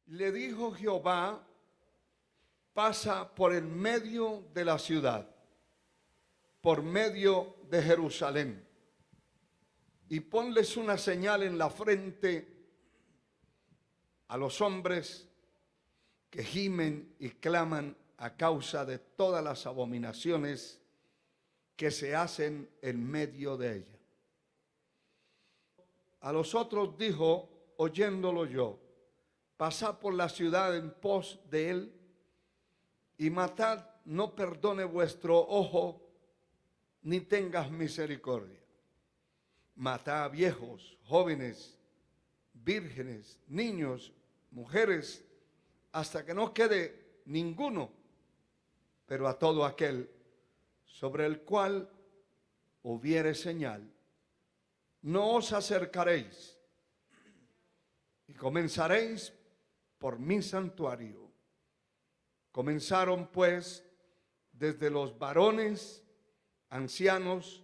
Le dijo Jehová: pasa por el medio de la ciudad, por medio de Jerusalén, y ponles una señal en la frente a los hombres que gimen y claman a causa de todas las abominaciones que se hacen en medio de ella. A los otros dijo, oyéndolo yo: pasad por la ciudad en pos de él y matad, no perdone vuestro ojo, ni tengas misericordia. Matad a viejos, jóvenes, vírgenes, niños, mujeres, hasta que no quede ninguno, pero a todo aquel sobre el cual hubiere señal, no os acercaréis, y comenzaréis por mi santuario. Comenzaron pues desde los varones ancianos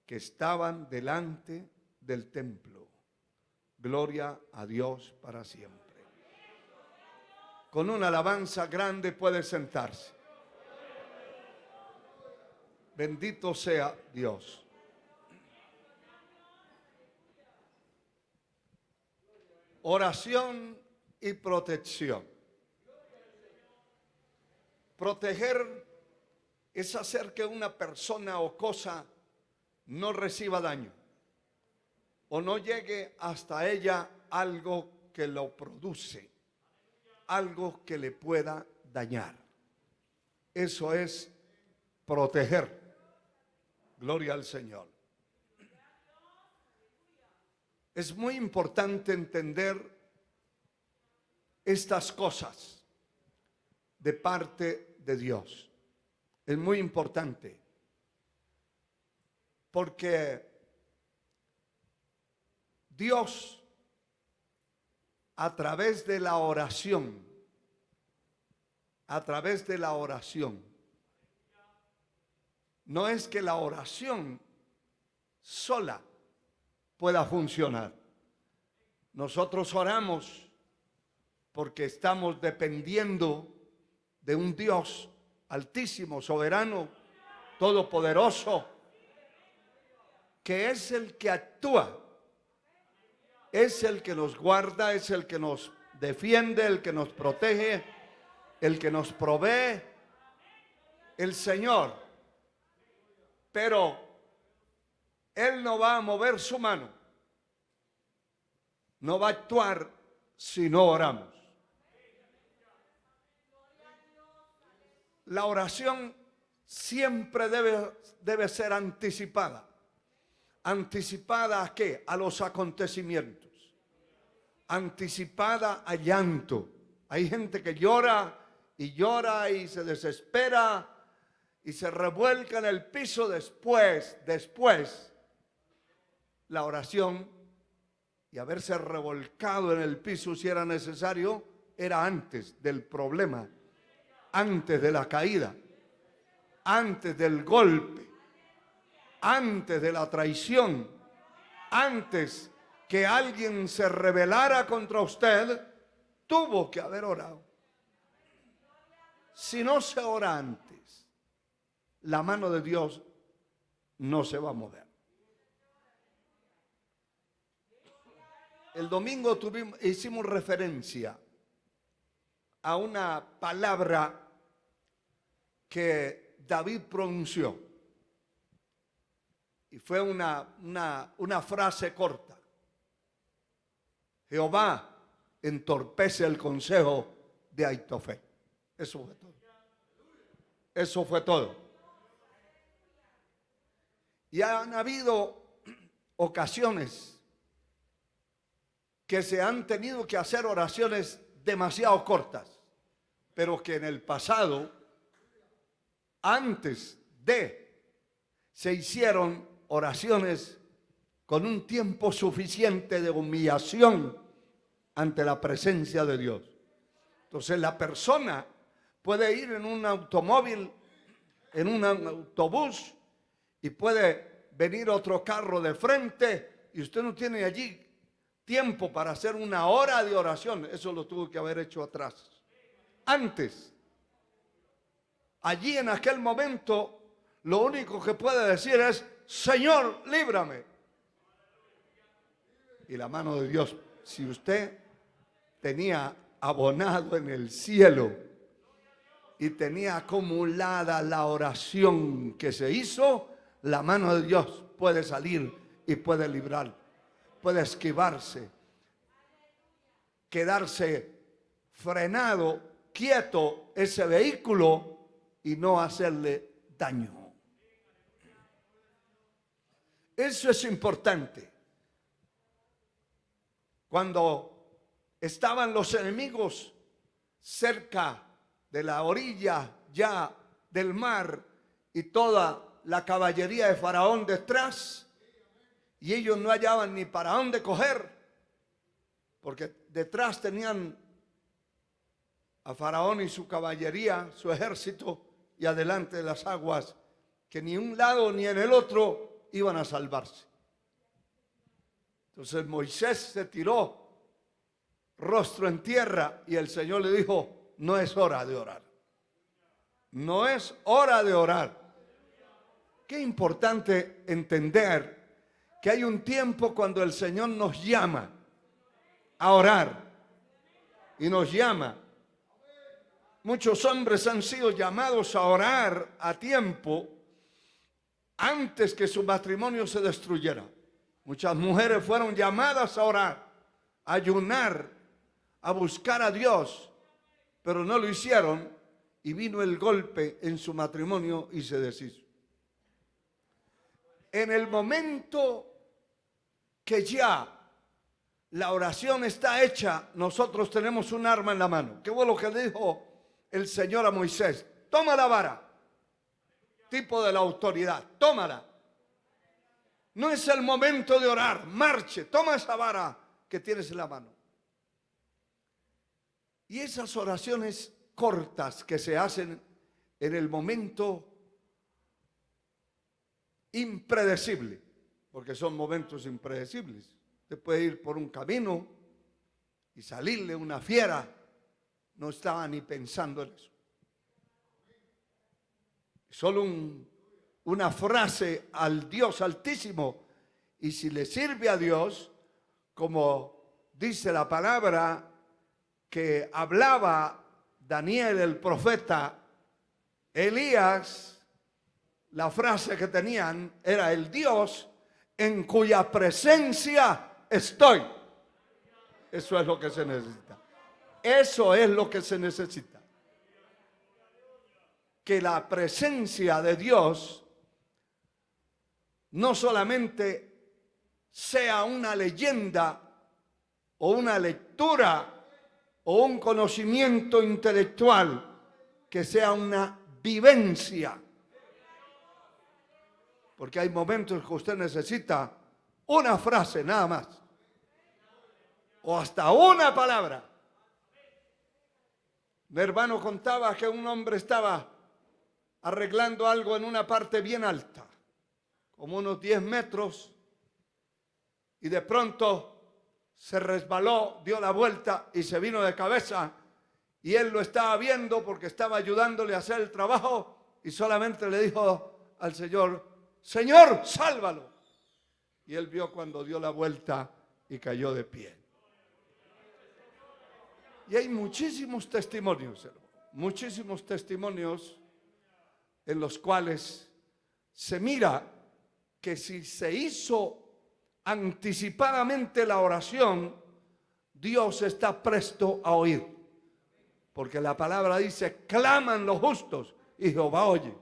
que estaban delante del templo. Gloria a Dios para siempre. Con una alabanza grande puede sentarse. Bendito sea Dios. Oración y protección. Proteger es hacer que una persona o cosa no reciba daño o no llegue hasta ella algo que lo produce, algo que le pueda dañar. Eso es proteger. Gloria al Señor. Es muy importante entender estas cosas de parte de Dios. Es muy importante porque Dios, a través de la oración, no es que la oración sola pueda funcionar. Nosotros oramos porque estamos dependiendo de un Dios altísimo, soberano, todopoderoso, que es el que actúa, es el que nos guarda, es el que nos defiende, el que nos protege, el que nos provee, el Señor. Pero Él no va a mover su mano, no va a actuar si no oramos. La oración siempre debe ser anticipada. ¿Anticipada a qué? A los acontecimientos. Anticipada a llanto. Hay gente que llora y se desespera y se revuelca en el piso después, la oración y haberse revolcado en el piso si era necesario, era antes del problema, antes de la caída, antes del golpe, antes de la traición, antes que alguien se rebelara contra usted, tuvo que haber orado. Si no se ora antes, la mano de Dios no se va a mover. El domingo hicimos referencia a una palabra que David pronunció. Y fue una frase corta. Jehová entorpece el consejo de Aitofel. Eso fue todo. Eso fue todo. Y han habido ocasiones que se han tenido que hacer oraciones demasiado cortas, pero que en el pasado, antes de, se hicieron oraciones con un tiempo suficiente de humillación ante la presencia de Dios. Entonces la persona puede ir en un automóvil, en un autobús, y puede venir otro carro de frente y usted no tiene allí tiempo para hacer una hora de oración, eso lo tuvo que haber hecho atrás. Antes, allí en aquel momento, lo único que puede decir es: Señor, líbrame. Y la mano de Dios, si usted tenía abonado en el cielo y tenía acumulada la oración que se hizo, la mano de Dios puede salir y puede librar, puede esquivarse, quedarse frenado, quieto ese vehículo y no hacerle daño. Eso es importante. Cuando estaban los enemigos cerca de la orilla ya del mar y toda la caballería de Faraón detrás, y ellos no hallaban ni para dónde coger, porque detrás tenían a Faraón y su caballería, su ejército, y adelante de las aguas, que ni un lado ni en el otro iban a salvarse. Entonces Moisés se tiró rostro en tierra y el Señor le dijo: no es hora de orar. No es hora de orar. Qué importante entender que hay un tiempo cuando el Señor nos llama a orar y nos llama. Muchos hombres han sido llamados a orar a tiempo antes que su matrimonio se destruyera. Muchas mujeres fueron llamadas a orar, a ayunar, a buscar a Dios, pero no lo hicieron y vino el golpe en su matrimonio y se deshizo. En el momento que ya la oración está hecha, nosotros tenemos un arma en la mano. ¿Qué fue lo que dijo el Señor a Moisés? Toma la vara, tipo de la autoridad, tómala. No es el momento de orar, marche, toma esa vara que tienes en la mano. Y esas oraciones cortas que se hacen en el momento impredecible, porque son momentos impredecibles. Usted puede ir por un camino y salirle una fiera, no estaba ni pensando en eso. Solo una frase al Dios Altísimo, y si le sirve a Dios, como dice la palabra que hablaba Daniel el profeta, Elías, la frase que tenían era: el Dios en cuya presencia estoy. Eso es lo que se necesita. Eso es lo que se necesita. Que la presencia de Dios no solamente sea una leyenda o una lectura o un conocimiento intelectual, que sea una vivencia. Porque hay momentos que usted necesita una frase nada más, o hasta una palabra. Mi hermano contaba que un hombre estaba arreglando algo en una parte bien alta, como unos 10 metros, y de pronto se resbaló, dio la vuelta y se vino de cabeza, y él lo estaba viendo porque estaba ayudándole a hacer el trabajo, y solamente le dijo al Señor: Señor, sálvalo. Y él vio cuando dio la vuelta y cayó de pie. Y hay muchísimos testimonios, hermano, muchísimos testimonios en los cuales se mira que si se hizo anticipadamente la oración, Dios está presto a oír. Porque la palabra dice: claman los justos y Jehová oye.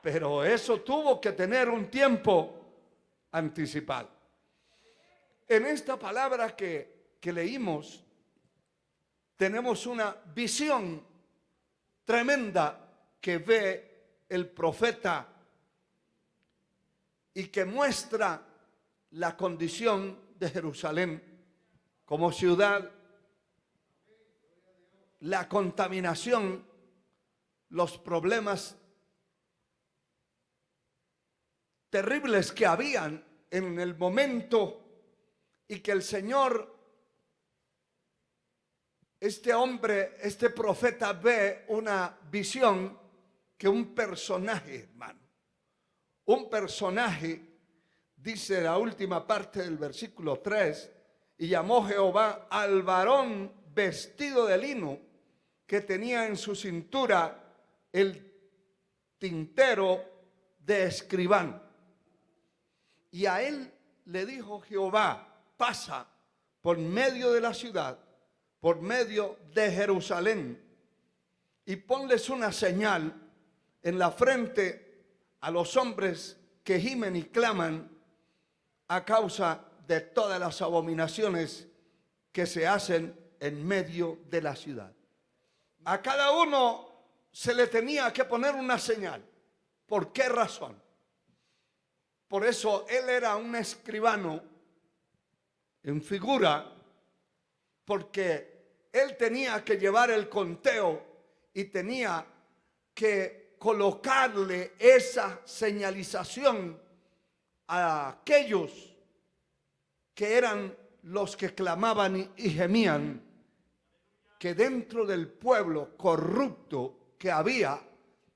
Pero eso tuvo que tener un tiempo anticipado. En esta palabra que leímos, tenemos una visión tremenda que ve el profeta y que muestra la condición de Jerusalén como ciudad, la contaminación, los problemas terribles que habían en el momento y que el Señor, este hombre, este profeta ve una visión que un personaje, hermano, un personaje, dice la última parte del versículo 3, y llamó Jehová al varón vestido de lino que tenía en su cintura el tintero de escribano. Y a él le dijo Jehová, pasa por medio de la ciudad, por medio de Jerusalén, y ponles una señal en la frente a los hombres que gimen y claman a causa de todas las abominaciones que se hacen en medio de la ciudad. A cada uno se le tenía que poner una señal. ¿Por qué razón? Por eso él era un escribano en figura, porque él tenía que llevar el conteo y tenía que colocarle esa señalización a aquellos que eran los que clamaban y gemían, que dentro del pueblo corrupto que había,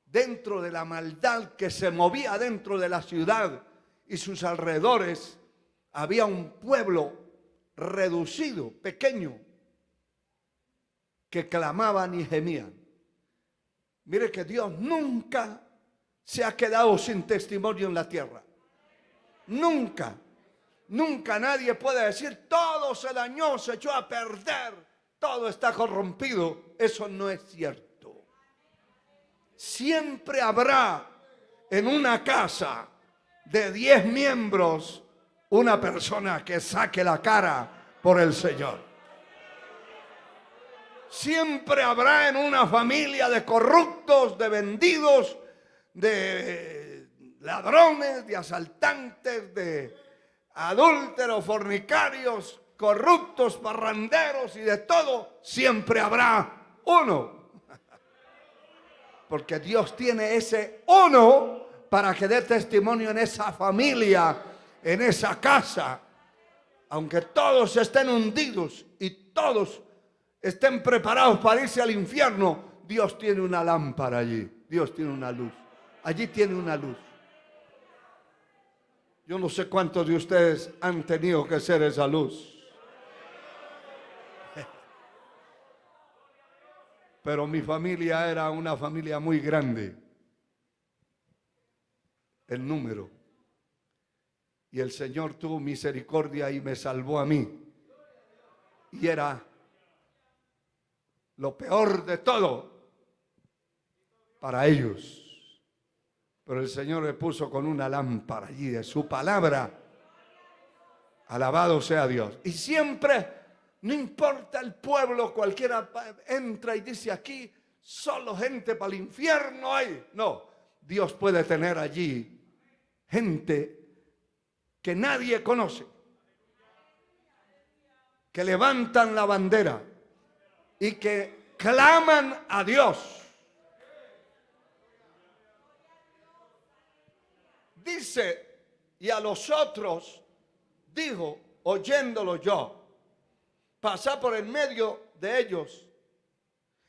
dentro de la maldad que se movía dentro de la ciudad y sus alrededores, había un pueblo reducido, pequeño, que clamaban y gemían. Mire que Dios nunca se ha quedado sin testimonio en la tierra. Nunca. Nunca nadie puede decir todo se dañó, se echó a perder, todo está corrompido. Eso no es cierto. Siempre habrá en una casa de 10 miembros una persona que saque la cara por el Señor. Siempre habrá en una familia de corruptos, de vendidos, de ladrones, de asaltantes, de adúlteros, fornicarios, corruptos, parranderos y de todo, siempre habrá uno. Porque Dios tiene ese uno para que dé testimonio en esa familia, en esa casa. Aunque todos estén hundidos y todos estén preparados para irse al infierno, Dios tiene una lámpara allí. Dios tiene una luz. Allí tiene una luz. Yo no sé cuántos de ustedes han tenido que ser esa luz. Pero mi familia era una familia muy grande en número. Y el Señor tuvo misericordia y me salvó a mí. Y era lo peor de todo para ellos. Pero el Señor me puso con una lámpara allí de su palabra. Alabado sea Dios. Y siempre, no importa el pueblo, cualquiera entra y dice aquí, solo gente para el infierno hay. No, Dios puede tener allí gente que nadie conoce, que levantan la bandera y que claman a Dios. Dice, y a los otros dijo, oyéndolo yo, pasad por en medio de ellos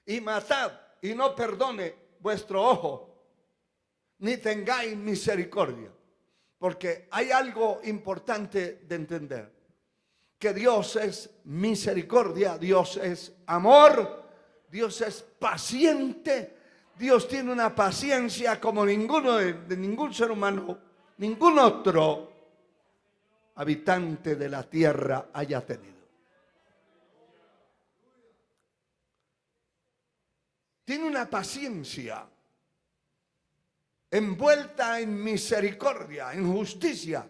y matad y no perdone vuestro ojo, ni tengáis misericordia. Porque hay algo importante de entender, que Dios es misericordia, Dios es amor, Dios es paciente. Dios tiene una paciencia como ninguno de ningún ser humano, ningún otro habitante de la tierra haya tenido. Tiene una paciencia envuelta en misericordia, en justicia,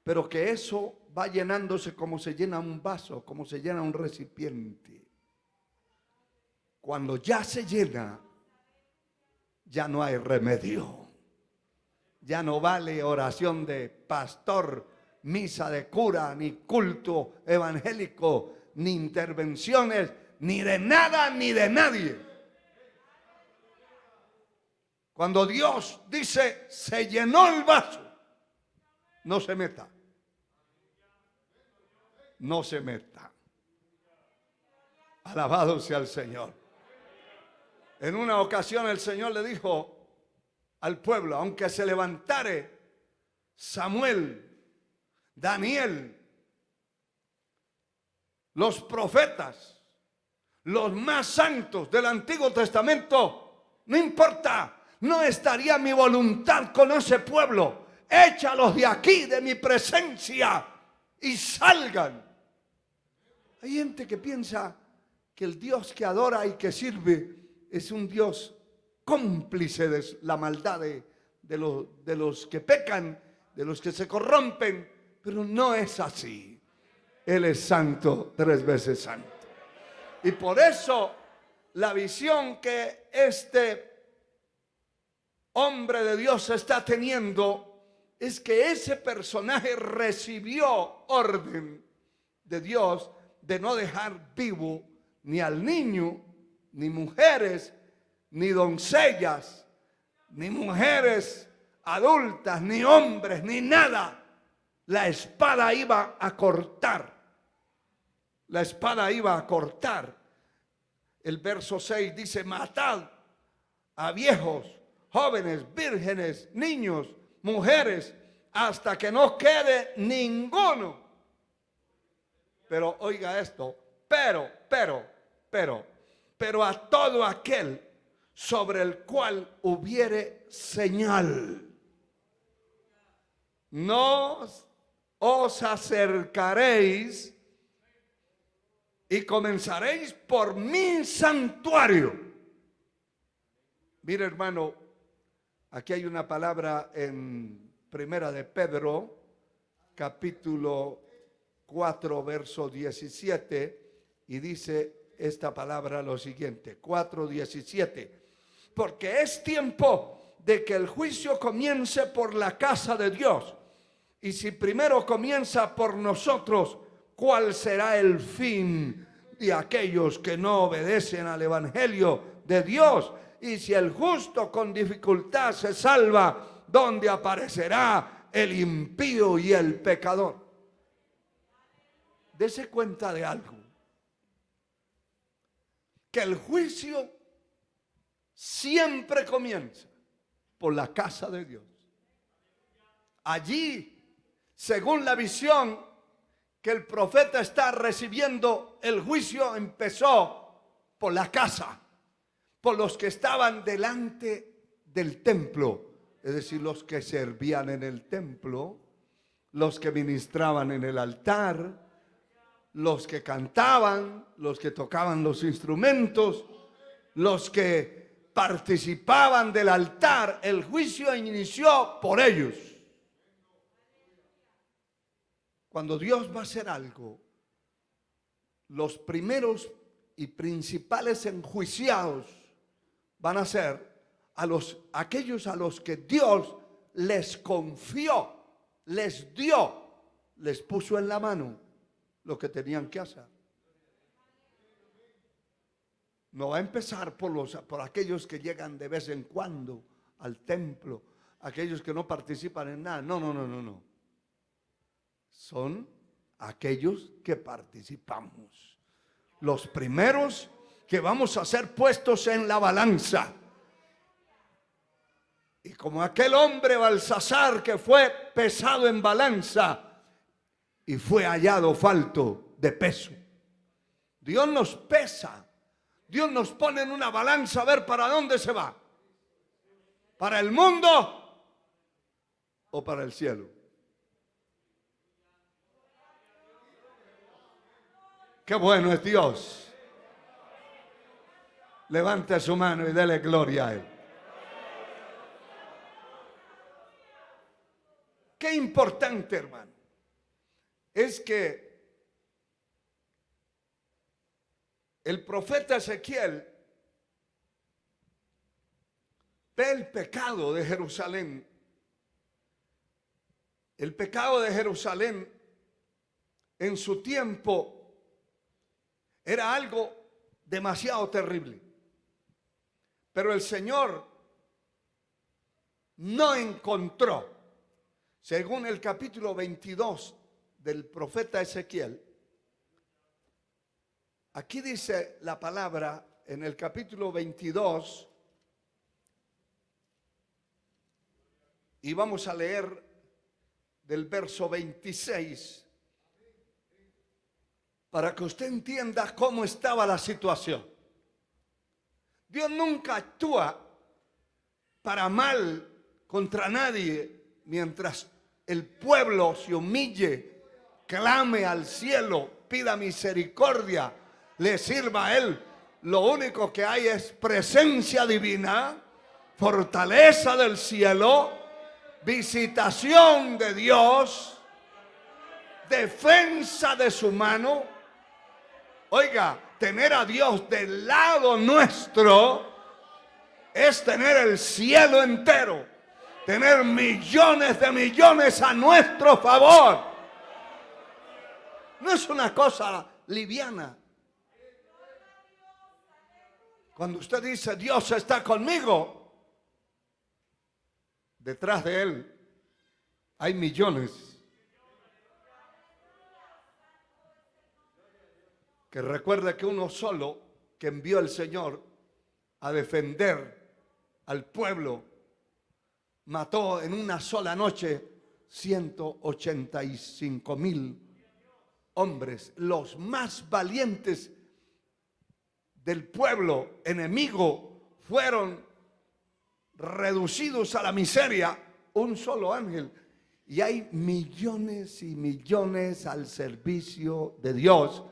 pero que eso va llenándose como se llena un vaso, como se llena un recipiente. Cuando ya se llena, ya no hay remedio. Ya no vale oración de pastor, misa de cura, ni culto evangélico, ni intervenciones, ni de nada, ni de nadie. Cuando Dios dice, se llenó el vaso, no se meta. no se meta. Alabado sea el Señor. En una ocasión el Señor le dijo al pueblo: aunque se levantare Samuel, Daniel, los profetas, los más santos del Antiguo Testamento, no importa, no estaría mi voluntad con ese pueblo. Échalos de aquí, de mi presencia, y salgan. Hay gente que piensa que el Dios que adora y que sirve es un Dios cómplice de la maldad de los que pecan, de los que se corrompen, pero no es así. Él es santo, 3 veces santo. Y por eso la visión que este hombre de Dios está teniendo es que ese personaje recibió orden de Dios de no dejar vivo ni al niño, ni mujeres, ni doncellas, ni mujeres adultas, ni hombres, ni nada. La espada iba a cortar. La espada iba a cortar. El verso 6 dice: matad a viejos, jóvenes, vírgenes, niños, mujeres, hasta que no quede ninguno. Pero oiga esto, pero a todo aquel sobre el cual hubiere señal, no os acercaréis y comenzaréis por mi santuario. Mire, hermano, aquí hay una palabra en Primera de Pedro, capítulo 4, verso 17, y dice esta palabra lo siguiente, 4:17: porque es tiempo de que el juicio comience por la casa de Dios, y si primero comienza por nosotros, ¿cuál será el fin de aquellos que no obedecen al evangelio de Dios? Y si el justo con dificultad se salva, ¿dónde aparecerá el impío y el pecador? Dese cuenta de algo, que el juicio siempre comienza por la casa de Dios. Allí, según la visión que el profeta está recibiendo, el juicio empezó por la casa, por los que estaban delante del templo, es decir, los que servían en el templo, los que ministraban en el altar, los que cantaban, los que tocaban los instrumentos, los que participaban del altar. El juicio inició por ellos. Cuando Dios va a hacer algo, los primeros y principales enjuiciados van a ser aquellos a los que Dios les confió, les dio, les puso en la mano lo que tenían que hacer. No va a empezar por aquellos que llegan de vez en cuando al templo, aquellos que no participan en nada. No. Son aquellos que participamos. Los primeros que vamos a ser puestos en la balanza. Y como aquel hombre Balsasar que fue pesado en balanza y fue hallado falto de peso. Dios nos pesa. Dios nos pone en una balanza a ver para dónde se va. ¿Para el mundo o para el cielo? Qué bueno es Dios. Levante su mano y dele gloria a Él. Qué importante, hermano, es que el profeta Ezequiel ve el pecado de Jerusalén. El pecado de Jerusalén en su tiempo era algo demasiado terrible. Pero el Señor no encontró, según el capítulo 22 del profeta Ezequiel, Aquí dice la palabra en el capítulo 22, y vamos a leer del verso 26 para que usted entienda cómo estaba la situación. Dios nunca actúa para mal contra nadie mientras el pueblo se humille, clame al cielo, pida misericordia, le sirva a Él. Lo único que hay es presencia divina, fortaleza del cielo, visitación de Dios, defensa de su mano. Oiga, tener a Dios del lado nuestro es tener el cielo entero, tener millones de millones a nuestro favor. No es una cosa liviana. Cuando usted dice Dios está conmigo, detrás de Él hay millones que recuerde que uno solo que envió el Señor a defender al pueblo mató en una sola noche 185,000 hombres, los más valientes del pueblo enemigo fueron reducidos a la miseria. Un solo ángel. Y hay millones y millones al servicio de Dios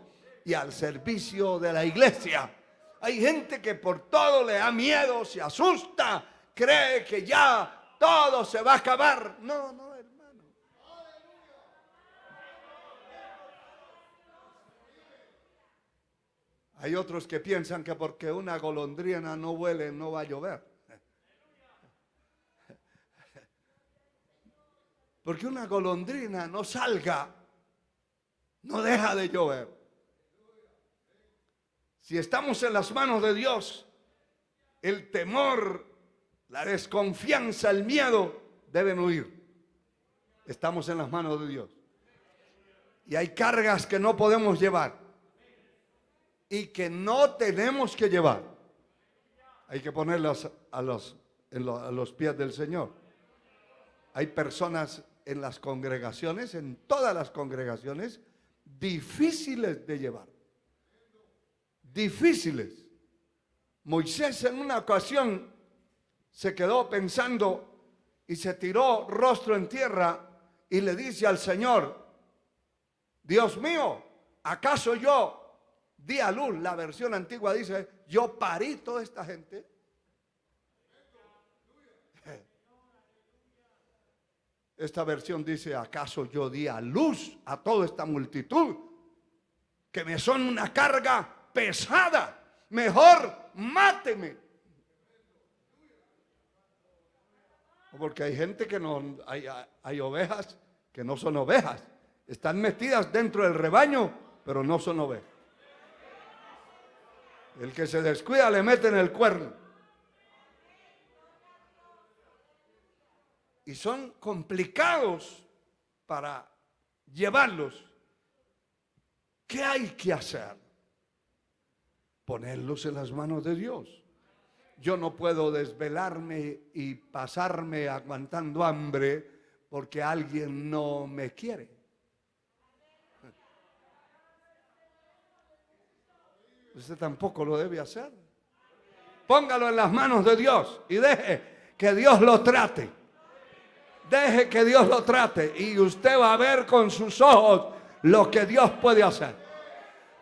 y al servicio de la iglesia. Hay gente que por todo le da miedo, se asusta, cree que ya todo se va a acabar. No, no, hermano. Hay otros que piensan que porque una golondrina no vuele, no va a llover. Porque una golondrina no salga, no deja de llover. Si estamos en las manos de Dios, el temor, la desconfianza, el miedo deben huir. Estamos en las manos de Dios. Y hay cargas que no podemos llevar y que no tenemos que llevar. Hay que ponerlas a los pies del Señor. Hay personas en las congregaciones, en todas las congregaciones, difíciles de llevar. Difíciles. Moisés en una ocasión se quedó pensando y se tiró rostro en tierra y le dice al Señor: Dios mío, ¿acaso yo di a luz? La versión antigua dice: yo parí toda esta gente. Esta versión dice: ¿acaso yo di a luz a toda esta multitud que me son una carga pesada? Mejor máteme. Porque hay gente que no, hay ovejas que no son ovejas. Están metidas dentro del rebaño, pero no son ovejas. El que se descuida le mete en el cuerno. Y son complicados para llevarlos. ¿Qué hay que hacer? Ponerlos en las manos de Dios. Yo no puedo desvelarme y pasarme aguantando hambre porque alguien no me quiere. Usted tampoco lo debe hacer. Póngalo en las manos de Dios y deje que Dios lo trate. Deje que Dios lo trate y usted va a ver con sus ojos lo que Dios puede hacer.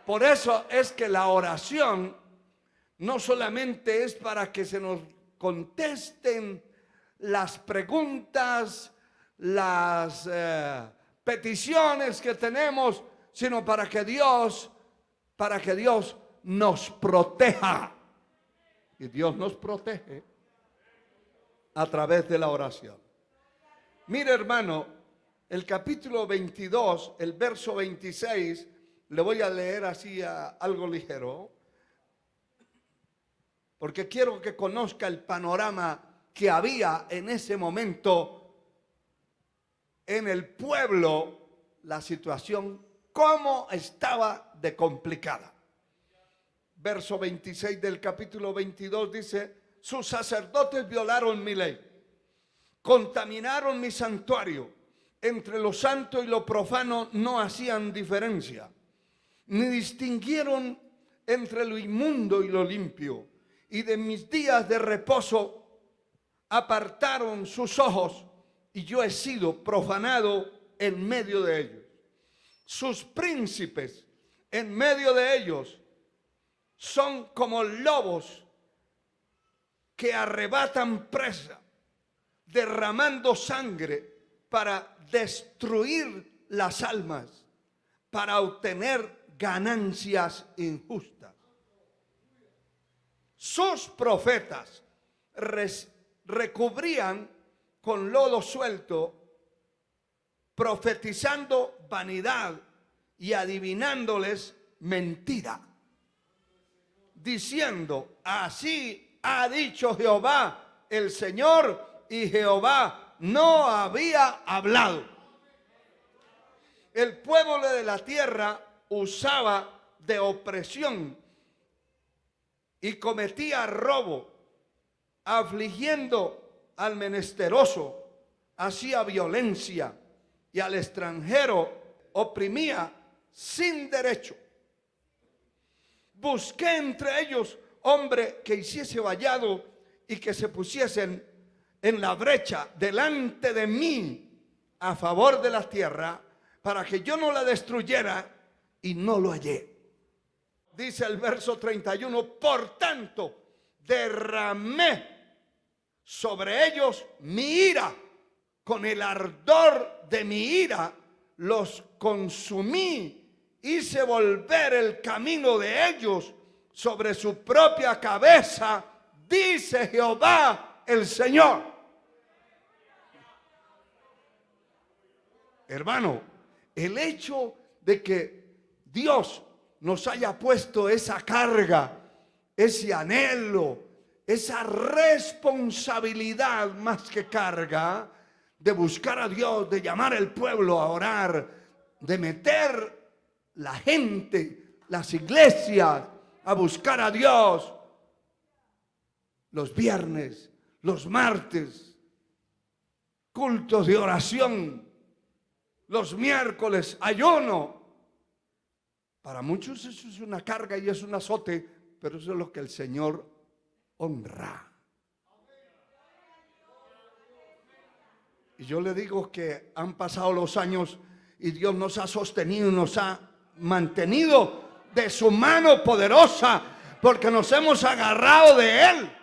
Por eso es que la oración no solamente es para que se nos contesten las preguntas, las peticiones que tenemos, sino para que Dios nos proteja. Y Dios nos protege a través de la oración. Mire, hermano, el capítulo 22, el verso 26, le voy a leer así algo ligero, porque quiero que conozca el panorama que había en ese momento en el pueblo, la situación, cómo estaba de complicada. verso 26 del capítulo 22 dice: sus sacerdotes violaron mi ley, contaminaron mi santuario, entre lo santo y lo profano no hacían diferencia, ni distinguieron entre lo inmundo y lo limpio, y de mis días de reposo apartaron sus ojos, y yo he sido profanado en medio de ellos. Sus príncipes en medio de ellos son como lobos que arrebatan presa, derramando sangre para destruir las almas, para obtener ganancias injustas. Sus profetas recubrían con lodo suelto, profetizando vanidad y adivinándoles mentira, diciendo: así ha dicho Jehová el Señor, y Jehová no había hablado. El pueblo de la tierra usaba de opresión y cometía robo, afligiendo al menesteroso, hacía violencia, y al extranjero oprimía sin derecho. Busqué entre ellos hombre que hiciese vallado y que se pusiesen en la brecha delante de mí a favor de la tierra, para que yo no la destruyera, y no lo hallé. Dice el verso 31: por tanto derramé sobre ellos mi ira, con el ardor de mi ira los consumí, hice volver el camino de ellos sobre su propia cabeza, dice Jehová el Señor. Hermano, el hecho de que Dios nos haya puesto esa carga, ese anhelo, esa responsabilidad más que carga, de buscar a Dios, de llamar al pueblo a orar, de meter la gente, las iglesias, a buscar a Dios los viernes, los martes, cultos de oración, los miércoles, ayuno. Para muchos eso es una carga y es un azote, pero eso es lo que el Señor honra. Y yo le digo que han pasado los años y Dios nos ha sostenido y nos ha mantenido de su mano poderosa, porque nos hemos agarrado de Él.